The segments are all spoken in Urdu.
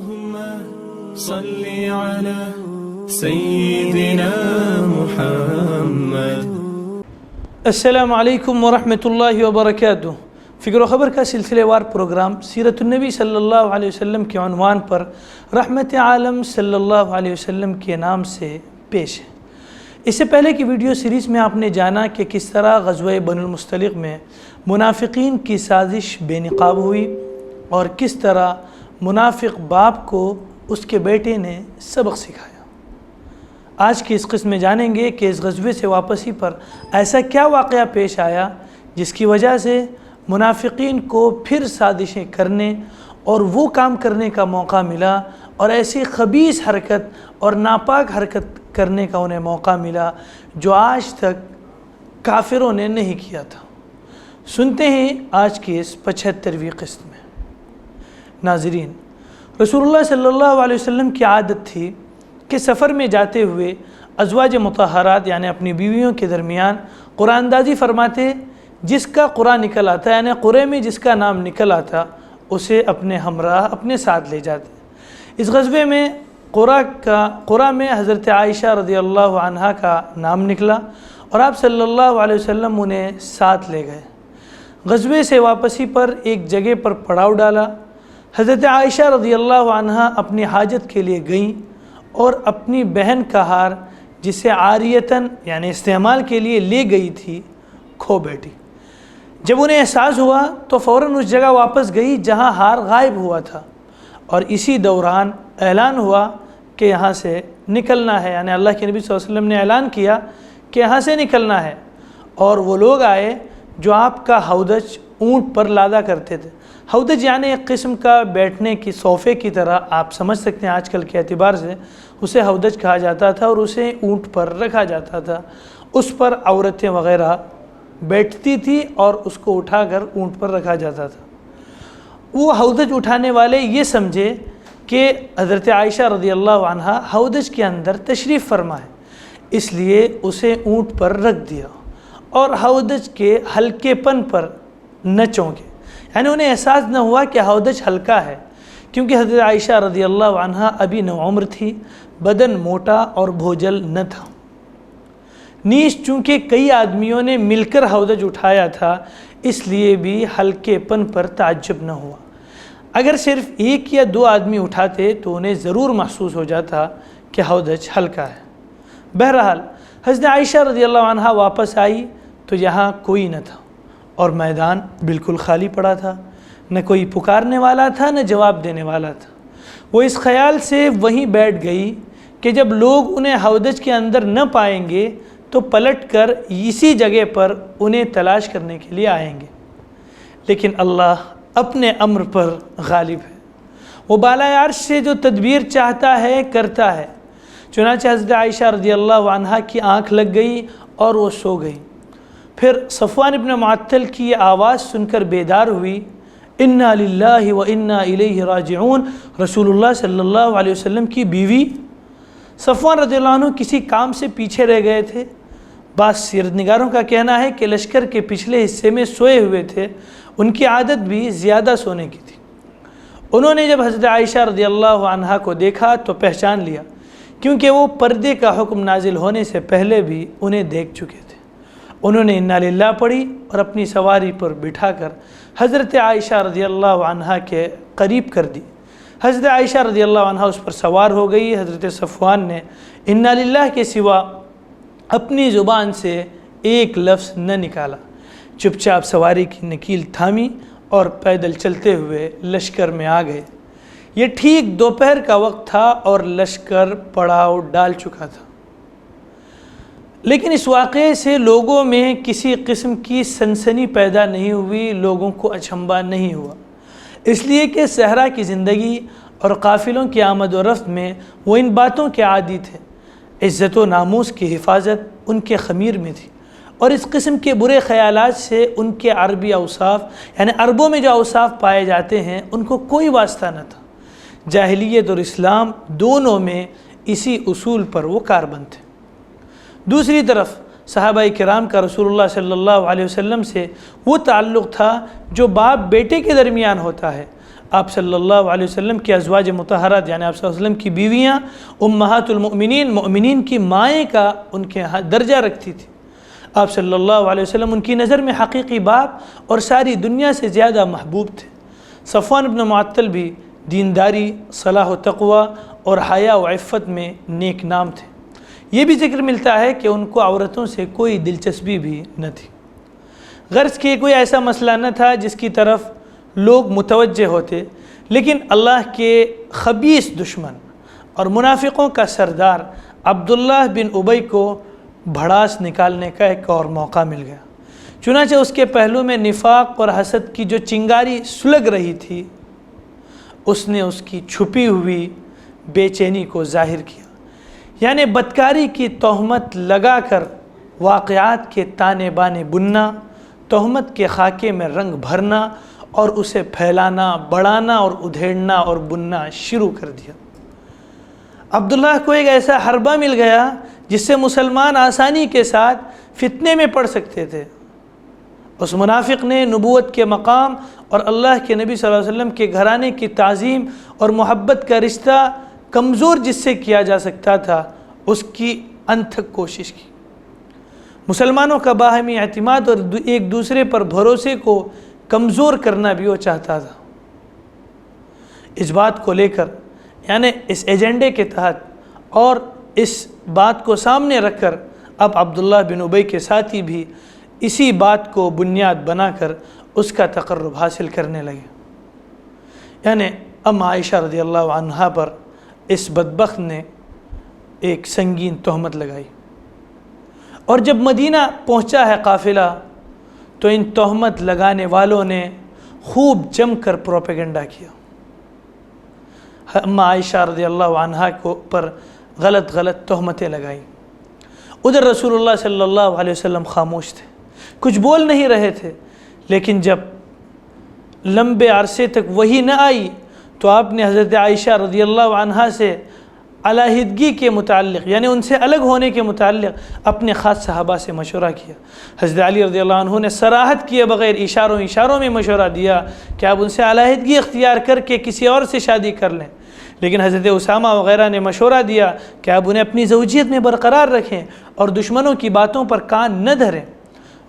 اللهم صل على سيدنا محمد۔ السلام علیکم ورحمۃ اللہ وبرکاتہ۔ فکر و خبر کا سلسلے وار پروگرام سیرت النبی صلی اللہ علیہ وسلم کے عنوان پر رحمت عالم صلی اللہ علیہ وسلم کے نام سے پیش ہے۔ اس سے پہلے کی ویڈیو سیریز میں آپ نے جانا کہ کس طرح غزوہ بنو المصطلق میں منافقین کی سازش بے نقاب ہوئی اور کس طرح منافق باپ کو اس کے بیٹے نے سبق سکھایا۔ آج کی اس قسم میں جانیں گے کہ اس غزوے سے واپسی پر ایسا کیا واقعہ پیش آیا جس کی وجہ سے منافقین کو پھر سازشیں کرنے اور وہ کام کرنے کا موقع ملا اور ایسی خبیث حرکت اور ناپاک حرکت کرنے کا انہیں موقع ملا جو آج تک کافروں نے نہیں کیا تھا۔ سنتے ہیں آج کی اس 75ویں قسط میں۔ ناظرین، رسول اللہ صلی اللہ علیہ وسلم کی عادت تھی کہ سفر میں جاتے ہوئے ازواج مطہرات یعنی اپنی بیویوں کے درمیان قرآن اندازی فرماتے، جس کا قرآن نکل آتا یعنی قرے میں جس کا نام نکل آتا اسے اپنے ہمراہ اپنے ساتھ لے جاتے۔ اس غزوے میں قرہ میں حضرت عائشہ رضی اللہ عنہا کا نام نکلا اور آپ صلی اللہ علیہ وسلم انہیں ساتھ لے گئے۔ غزوے سے واپسی پر ایک جگہ پر پڑاؤ ڈالا۔ حضرت عائشہ رضی اللہ عنہا اپنی حاجت کے لیے گئیں اور اپنی بہن کا ہار جسے عاریتاً یعنی استعمال کے لیے لے گئی تھی کھو بیٹھی۔ جب انہیں احساس ہوا تو فوراً اس جگہ واپس گئی جہاں ہار غائب ہوا تھا، اور اسی دوران اعلان ہوا کہ یہاں سے نکلنا ہے، یعنی اللہ کے نبی صلی اللہ علیہ وسلم نے اعلان کیا کہ یہاں سے نکلنا ہے، اور وہ لوگ آئے جو آپ کا ہودج اونٹ پر لادا کرتے تھے۔ ہودج یعنی ایک قسم کا بیٹھنے کی صوفے کی طرح آپ سمجھ سکتے ہیں، آج کل کے اعتبار سے اسے ہودج کہا جاتا تھا اور اسے اونٹ پر رکھا جاتا تھا۔ اس پر عورتیں وغیرہ بیٹھتی تھی اور اس کو اٹھا کر اونٹ پر رکھا جاتا تھا۔ وہ ہودج اٹھانے والے یہ سمجھے کہ حضرت عائشہ رضی اللہ عنہا ہودج کے اندر تشریف فرما ہے، اس لیے اسے اونٹ پر رکھ دیا اور ہودج کے ہلکے پن پر نہ چونکے، یعنی انہیں احساس نہ ہوا کہ ہودج ہلکا ہے، کیونکہ حضرت عائشہ رضی اللہ عنہا ابھی نوعمر تھی، بدن موٹا اور بھوجل نہ تھا۔ نیز چونکہ کئی آدمیوں نے مل کر ہودج اٹھایا تھا، اس لیے بھی ہلکے پن پر تعجب نہ ہوا۔ اگر صرف ایک یا دو آدمی اٹھاتے تو انہیں ضرور محسوس ہو جاتا کہ ہودج ہلکا ہے۔ بہرحال حضرت عائشہ رضی اللہ عنہا واپس آئی تو یہاں کوئی نہ تھا اور میدان بالکل خالی پڑا تھا، نہ کوئی پکارنے والا تھا نہ جواب دینے والا تھا۔ وہ اس خیال سے وہیں بیٹھ گئی کہ جب لوگ انہیں ہودج کے اندر نہ پائیں گے تو پلٹ کر اسی جگہ پر انہیں تلاش کرنے کے لیے آئیں گے، لیکن اللہ اپنے امر پر غالب ہے، وہ بالائے عرش سے جو تدبیر چاہتا ہے کرتا ہے۔ چنانچہ حضرت عائشہ رضی اللہ عنہا کی آنکھ لگ گئی اور وہ سو گئی۔ پھر صفوان ابن معطل کی یہ آواز سن کر بیدار ہوئی، انا للہ و انا الیہ راجعون، رسول اللہ صلی اللہ علیہ وسلم کی بیوی۔ صفوان رضی اللہ عنہ کسی کام سے پیچھے رہ گئے تھے۔ بعض سیرت نگاروں کا کہنا ہے کہ لشکر کے پچھلے حصے میں سوئے ہوئے تھے، ان کی عادت بھی زیادہ سونے کی تھی۔ انہوں نے جب حضرت عائشہ رضی اللہ عنہا کو دیکھا تو پہچان لیا، کیونکہ وہ پردے کا حکم نازل ہونے سے پہلے بھی انہیں دیکھ چکے تھے۔ انہوں نے انا للہ پڑھی اور اپنی سواری پر بٹھا کر حضرت عائشہ رضی اللہ عنہا کے قریب کر دی۔ حضرت عائشہ رضی اللہ عنہا اس پر سوار ہو گئی۔ حضرت صفوان نے انا للہ کے سوا اپنی زبان سے ایک لفظ نہ نکالا، چپ چاپ سواری کی نکیل تھامی اور پیدل چلتے ہوئے لشکر میں آ گئے۔ یہ ٹھیک دوپہر کا وقت تھا اور لشکر پڑاؤ ڈال چکا تھا، لیکن اس واقعے سے لوگوں میں کسی قسم کی سنسنی پیدا نہیں ہوئی، لوگوں کو اچنبھا نہیں ہوا، اس لیے کہ صحرا کی زندگی اور قافلوں کی آمد و رفت میں وہ ان باتوں کے عادی تھے۔ عزت و ناموس کی حفاظت ان کے خمیر میں تھی، اور اس قسم کے برے خیالات سے ان کے عربی اوصاف یعنی عربوں میں جو اوصاف پائے جاتے ہیں ان کو کوئی واسطہ نہ تھا۔ جاہلیت اور اسلام دونوں میں اسی اصول پر وہ کاربند تھے۔ دوسری طرف صحابہ کرام کا رسول اللہ صلی اللہ علیہ وسلم سے وہ تعلق تھا جو باپ بیٹے کے درمیان ہوتا ہے۔ آپ صلی اللہ علیہ وسلم کی ازواج مطہرات یعنی آپ صلی اللہ علیہ وسلم کی بیویاں امہات المؤمنین مؤمنین کی مائیں کا ان کے درجہ رکھتی تھی. آپ صلی اللہ علیہ وسلم ان کی نظر میں حقیقی باپ اور ساری دنیا سے زیادہ محبوب تھے. صفوان بن معطل بھی دینداری، صلاح و تقوی اور حیا و عفت میں نیک نام تھے. یہ بھی ذکر ملتا ہے کہ ان کو عورتوں سے کوئی دلچسپی بھی نہ تھی. غرض کہ کوئی ایسا مسئلہ نہ تھا جس کی طرف لوگ متوجہ ہوتے، لیکن اللہ کے خبیث دشمن اور منافقوں کا سردار عبداللہ بن ابی کو بھڑاس نکالنے کا ایک اور موقع مل گیا. چنانچہ اس کے پہلو میں نفاق اور حسد کی جو چنگاری سلگ رہی تھی، اس نے اس کی چھپی ہوئی بے چینی کو ظاہر کیا. یعنی بدکاری کی تہمت لگا کر واقعات کے تانے بانے بننا، تہمت کے خاکے میں رنگ بھرنا اور اسے پھیلانا، بڑھانا اور ادھیڑنا اور بننا شروع کر دیا. عبداللہ کو ایک ایسا حربہ مل گیا جس سے مسلمان آسانی کے ساتھ فتنے میں پڑ سکتے تھے. اس منافق نے نبوت کے مقام اور اللہ کے نبی صلی اللہ علیہ وسلم کے گھرانے کی تعظیم اور محبت کا رشتہ کمزور جس سے کیا جا سکتا تھا اس کی انتھک کوشش کی. مسلمانوں کا باہمی اعتماد اور ایک دوسرے پر بھروسے کو کمزور کرنا بھی وہ چاہتا تھا. اس بات کو لے کر یعنی اس ایجنڈے کے تحت اور اس بات کو سامنے رکھ کر اب عبداللہ بن ابی کے ساتھی بھی اسی بات کو بنیاد بنا کر اس کا تقرب حاصل کرنے لگے. یعنی ام عائشہ رضی اللہ عنہا پر اس بدبخت نے ایک سنگین تہمت لگائی، اور جب مدینہ پہنچا ہے قافلہ تو ان تہمت لگانے والوں نے خوب جم کر پروپیگنڈا کیا. ام عائشہ رضی اللہ عنہا کو پر غلط تہمتیں لگائیں. ادھر رسول اللہ صلی اللہ علیہ وسلم خاموش تھے، کچھ بول نہیں رہے تھے. لیکن جب لمبے عرصے تک وحی نہ آئی تو آپ نے حضرت عائشہ رضی اللہ عنہا سے علیحدگی کے متعلق یعنی ان سے الگ ہونے کے متعلق اپنے خاص صحابہ سے مشورہ کیا. حضرت علی رضی اللہ عنہ نے صراحت کیے بغیر اشاروں میں مشورہ دیا کہ آپ ان سے علیحدگی اختیار کر کے کسی اور سے شادی کر لیں. لیکن حضرت اسامہ وغیرہ نے مشورہ دیا کہ آپ انہیں اپنی زوجیت میں برقرار رکھیں اور دشمنوں کی باتوں پر کان نہ دھریں.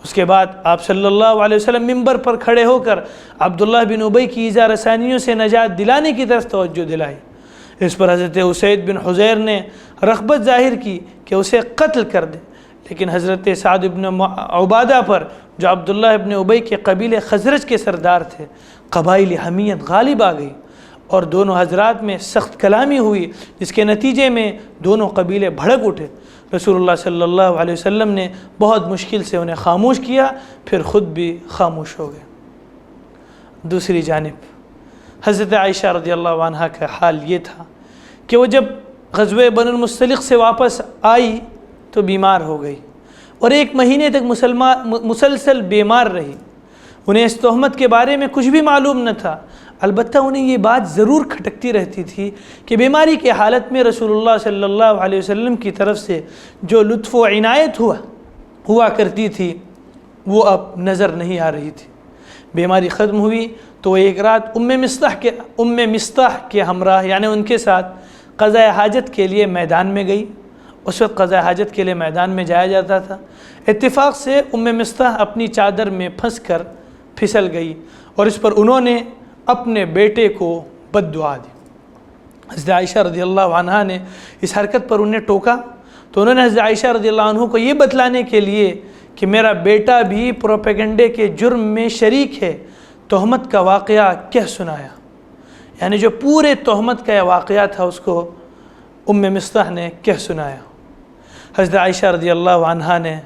اس کے بعد آپ صلی اللہ علیہ وسلم ممبر پر کھڑے ہو کر عبداللہ بن ابی کی ایذا رسانیوں سے نجات دلانے کی طرف توجہ دلائی. اس پر حضرت اسید بن حضیر نے رغبت ظاہر کی کہ اسے قتل کر دیں. لیکن حضرت سعد بن عبادہ پر جو عبداللہ بن ابی کے قبیلے خزرج کے سردار تھے، قبائلی حمیت غالب آ گئی اور دونوں حضرات میں سخت کلامی ہوئی، جس کے نتیجے میں دونوں قبیلے بھڑک اٹھے. رسول اللہ صلی اللہ علیہ وسلم نے بہت مشکل سے انہیں خاموش کیا، پھر خود بھی خاموش ہو گئے. دوسری جانب حضرت عائشہ رضی اللہ عنہا کا حال یہ تھا کہ وہ جب غزوہ بنو المصطلق سے واپس آئی تو بیمار ہو گئی اور 1 مہینے تک مسلسل بیمار رہی. انہیں اس تہمت کے بارے میں کچھ بھی معلوم نہ تھا، البتہ انہیں یہ بات ضرور کھٹکتی رہتی تھی کہ بیماری کی حالت میں رسول اللہ صلی اللہ علیہ وسلم کی طرف سے جو لطف و عنایت ہوا کرتی تھی وہ اب نظر نہیں آ رہی تھی. بیماری ختم ہوئی تو وہ ایک رات ام مصطح کے ہمراہ یعنی ان کے ساتھ قضاء حاجت کے لیے میدان میں گئی. اس وقت قضاء حاجت کے لیے میدان میں جایا جاتا تھا. اتفاق سے ام مصطح اپنی چادر میں پھنس کر پھسل گئی اور اس پر انہوں نے اپنے بیٹے کو بد دعا دی. حضرت عائشہ رضی اللہ عنہا نے اس حرکت پر انہیں ٹوکا تو انہوں نے حضرت عائشہ رضی اللہ عنہ کو یہ بتلانے کے لیے کہ میرا بیٹا بھی پروپیگنڈے کے جرم میں شریک ہے، تہمت کا واقعہ کہہ سنایا. یعنی جو پورے تہمت کا یہ واقعہ تھا اس کو ام مصطح نے کہہ سنایا. حضرت عائشہ رضی اللہ عنہا نے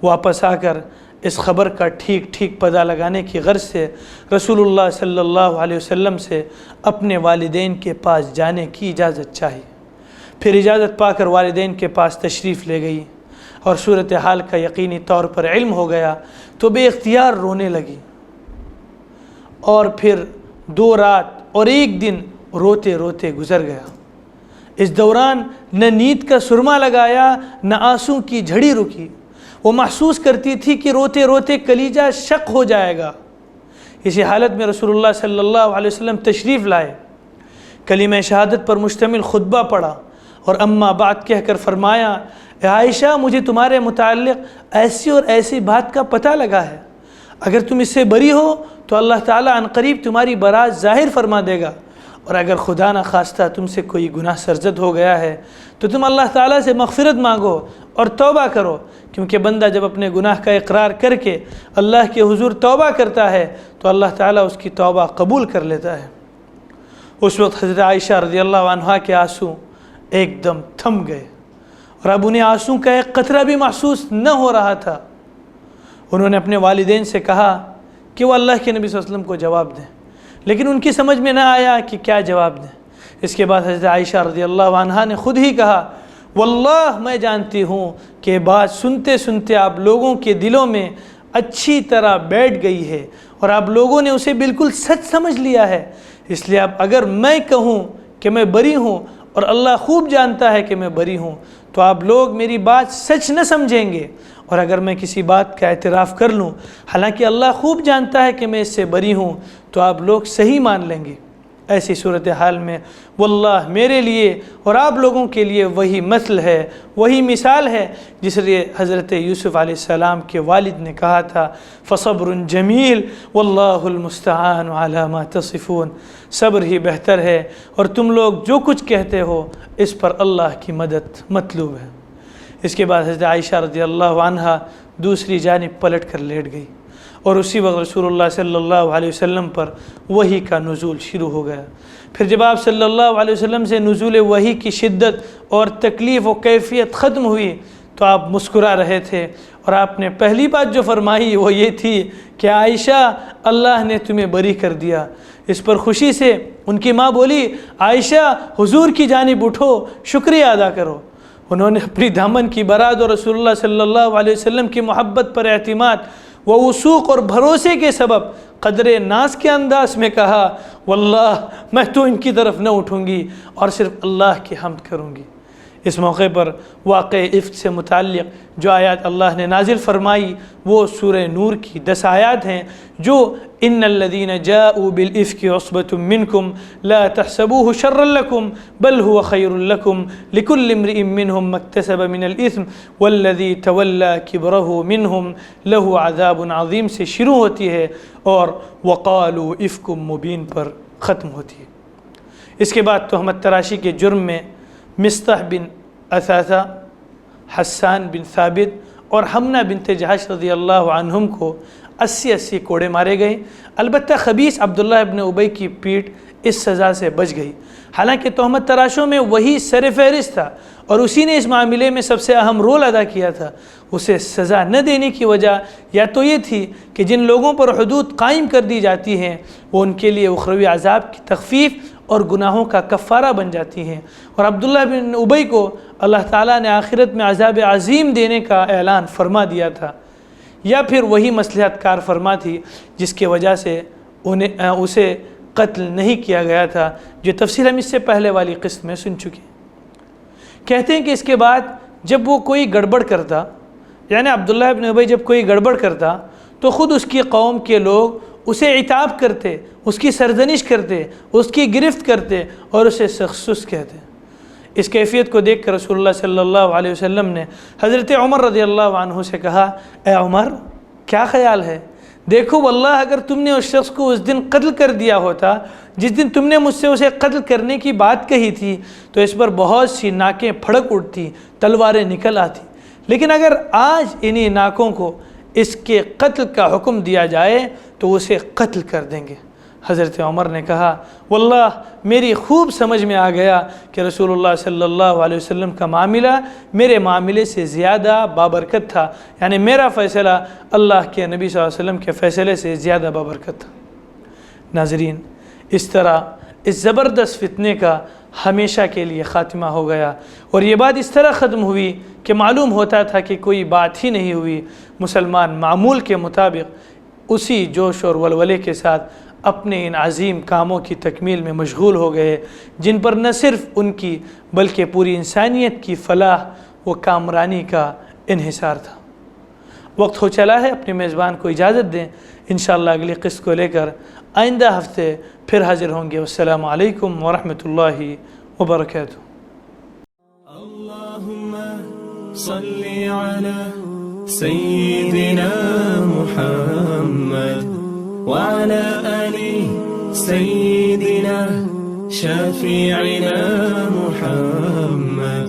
واپس آ کر اس خبر کا ٹھیک پتہ لگانے کی غرض سے رسول اللہ صلی اللہ علیہ وسلم سے اپنے والدین کے پاس جانے کی اجازت چاہی. پھر اجازت پا کر والدین کے پاس تشریف لے گئی اور صورتحال کا یقینی طور پر علم ہو گیا تو بے اختیار رونے لگی اور پھر 2 رات اور 1 دن روتے روتے گزر گیا. اس دوران نہ نیند کا سرما لگایا نہ آنسوں کی جھڑی رکی. وہ محسوس کرتی تھی کہ روتے روتے کلیجہ شق ہو جائے گا. اسی حالت میں رسول اللہ صلی اللہ علیہ وسلم تشریف لائے، کلمہ شہادت پر مشتمل خطبہ پڑھا اور اما بعد کہہ کر فرمایا، اے عائشہ مجھے تمہارے متعلق ایسی اور ایسی بات کا پتہ لگا ہے، اگر تم اس سے بری ہو تو اللہ تعالیٰ عنقریب تمہاری برات ظاہر فرما دے گا، اور اگر خدا نہ خواستہ تم سے کوئی گناہ سرزد ہو گیا ہے تو تم اللہ تعالیٰ سے مغفرت مانگو اور توبہ کرو، کیونکہ بندہ جب اپنے گناہ کا اقرار کر کے اللہ کے حضور توبہ کرتا ہے تو اللہ تعالیٰ اس کی توبہ قبول کر لیتا ہے۔ اس وقت حضرت عائشہ رضی اللہ عنہا کے آنسو ایک دم تھم گئے اور اب انہیں آنسو کا ایک قطرہ بھی محسوس نہ ہو رہا تھا۔ انہوں نے اپنے والدین سے کہا کہ وہ اللہ کے نبی صلی اللہ علیہ وسلم کو جواب دیں، لیکن ان کی سمجھ میں نہ آیا کہ کیا جواب دیں۔ اس کے بعد حضرت عائشہ رضی اللہ عنہا نے خود ہی کہا، واللہ میں جانتی ہوں کہ بات سنتے سنتے آپ لوگوں کے دلوں میں اچھی طرح بیٹھ گئی ہے اور آپ لوگوں نے اسے بالکل سچ سمجھ لیا ہے، اس لیے اب اگر میں کہوں کہ میں بری ہوں اور اللہ خوب جانتا ہے کہ میں بری ہوں تو آپ لوگ میری بات سچ نہ سمجھیں گے، اور اگر میں کسی بات کا اعتراف کر لوں حالانکہ اللہ خوب جانتا ہے کہ میں اس سے بری ہوں تو آپ لوگ صحیح مان لیں گے۔ ایسی صورتحال میں واللہ میرے لیے اور آپ لوگوں کے لیے وہی مثل ہے، وہی مثال ہے جس لیے حضرت یوسف علیہ السلام کے والد نے کہا تھا، فصبر جمیل واللہ المستعان علی ما تصفون، صبر ہی بہتر ہے اور تم لوگ جو کچھ کہتے ہو اس پر اللہ کی مدد مطلوب ہے۔ اس کے بعد حضرت عائشہ رضی اللہ عنہا دوسری جانب پلٹ کر لیٹ گئی اور اسی وقت رسول اللہ صلی اللہ علیہ وسلم پر وحی کا نزول شروع ہو گیا۔ پھر جب آپ صلی اللہ علیہ وسلم سے نزول وحی کی شدت اور تکلیف و کیفیت ختم ہوئی تو آپ مسکرا رہے تھے، اور آپ نے پہلی بات جو فرمائی وہ یہ تھی کہ عائشہ اللہ نے تمہیں بری کر دیا۔ اس پر خوشی سے ان کی ماں بولی، عائشہ حضور کی جانب اٹھو، شکریہ ادا کرو۔ انہوں نے اپنی دامن کی برات اور رسول اللہ صلی اللہ علیہ وسلم کی محبت پر اعتماد و وثوق اور بھروسے کے سبب قدر ناز کے انداز میں کہا، واللہ میں تو ان کی طرف نہ اٹھوں گی اور صرف اللہ کی حمد کروں گی۔ اس موقع پر واقع افک سے متعلق جو آیات اللہ نے نازل فرمائی وہ سورہ نور کی 10 آیات ہیں، جو ان الذین جاءوا بالافک عصبۃ منکم لا تحسبوه شرا لکم بل هو خیر لکم لکل امرئ منهم ما اکتسب من الاثم والذی تولی کبرہ منهم له عذاب عظیم سے شروع ہوتی ہے اور وقالوا افک مبین پر ختم ہوتی ہے۔ اس کے بعد تہمت تراشی کے جرم میں مصطح بن اثاثہ، حسان بن ثابت اور حمنہ بنت جہش رضی اللہ عنہم کو 80 کوڑے مارے گئے۔ البتہ خبیث عبداللہ ابن ابی کی پیٹھ اس سزا سے بچ گئی، حالانکہ تہمت تراشوں میں وہی سر فہرست تھا اور اسی نے اس معاملے میں سب سے اہم رول ادا کیا تھا۔ اسے سزا نہ دینے کی وجہ یا تو یہ تھی کہ جن لوگوں پر حدود قائم کر دی جاتی ہیں وہ ان کے لیے اخروی عذاب کی تخفیف اور گناہوں کا کفارہ بن جاتی ہیں، اور عبداللہ بن ابی کو اللہ تعالیٰ نے آخرت میں عذاب عظیم دینے کا اعلان فرما دیا تھا، یا پھر وہی مصلحت کار فرما تھی جس کی وجہ سے اسے قتل نہیں کیا گیا تھا، جو تفصیل ہم اس سے پہلے والی قسط میں سن چکے ہیں۔ کہتے ہیں کہ اس کے بعد جب وہ کوئی گڑبڑ کرتا، یعنی عبداللہ ابن ابی جب کوئی گڑبڑ کرتا تو خود اس کی قوم کے لوگ اسے عتاب کرتے، اس کی سرزنش کرتے، اس کی گرفت کرتے اور اسے سخص کہتے۔ اس کیفیت کو دیکھ کر رسول اللہ صلی اللہ علیہ وسلم نے حضرت عمر رضی اللہ عنہ سے کہا، اے عمر کیا خیال ہے؟ دیکھو واللہ اگر تم نے اس شخص کو اس دن قتل کر دیا ہوتا جس دن تم نے مجھ سے اسے قتل کرنے کی بات کہی تھی تو اس پر بہت سی ناکیں پھڑک اٹھتی، تلواریں نکل آتی، لیکن اگر آج انہی ناکوں کو اس کے قتل کا حکم دیا جائے تو اسے قتل کر دیں گے۔ حضرت عمر نے کہا، واللہ میری خوب سمجھ میں آ گیا کہ رسول اللہ صلی اللہ علیہ وسلم کا معاملہ میرے معاملے سے زیادہ بابرکت تھا، یعنی میرا فیصلہ اللہ کے نبی صلی اللہ علیہ وسلم کے فیصلے سے زیادہ بابرکت تھا۔ ناظرین، اس طرح اس زبردست فتنے کا ہمیشہ کے لیے خاتمہ ہو گیا، اور یہ بات اس طرح ختم ہوئی کہ معلوم ہوتا تھا کہ کوئی بات ہی نہیں ہوئی۔ مسلمان معمول کے مطابق اسی جوش اور ولولے کے ساتھ اپنے ان عظیم کاموں کی تکمیل میں مشغول ہو گئے جن پر نہ صرف ان کی بلکہ پوری انسانیت کی فلاح و کامرانی کا انحصار تھا۔ وقت ہو چلا ہے، اپنے میزبان کو اجازت دیں، انشاءاللہ اگلی قسط کو لے کر آئندہ ہفتے پھر حاضر ہوں گے. والسلام علیکم ورحمۃ اللہ وبرکاتہ. اللهم صل على سيدنا محمد وعلى آل سيدنا شفيعنا محمد